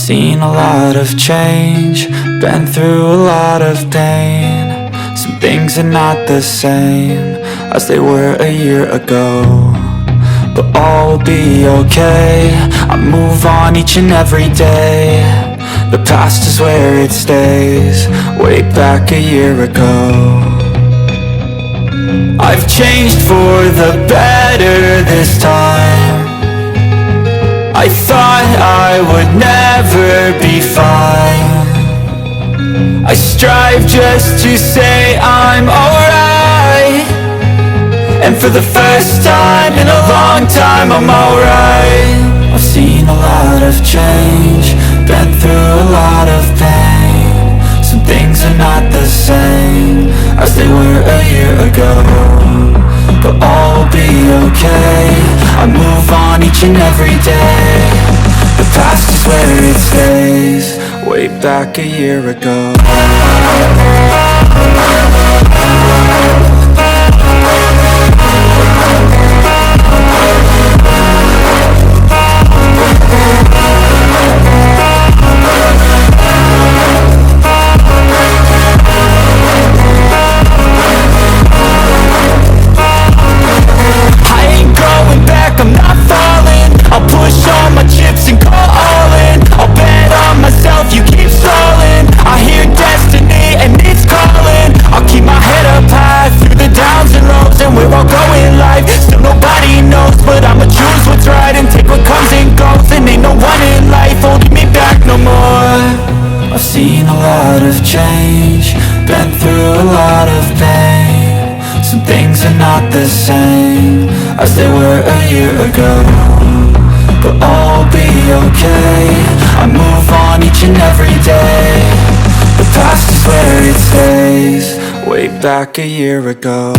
seen a lot of change, been through a lot of pain. Some things are not the same as they were a year ago, but all will be okay. I move on each and every day. The past is where it stays, way back a year ago. I've changed for the better this time. I thought I would never be fine. I strive just to say I'm alright, and for the first time in a long time I'm alright. I've seen a lot of change, been through a lot of pain. Some things are not the same as they were a year ago, but all will be okay. I move on each and every day. The past is where it stays, way back a year ago. Seen a lot of change, been through a lot of pain. Some things are not the same as they were a year ago, but all will be okay. I move on each and every day. The past is where it stays, way back a year ago.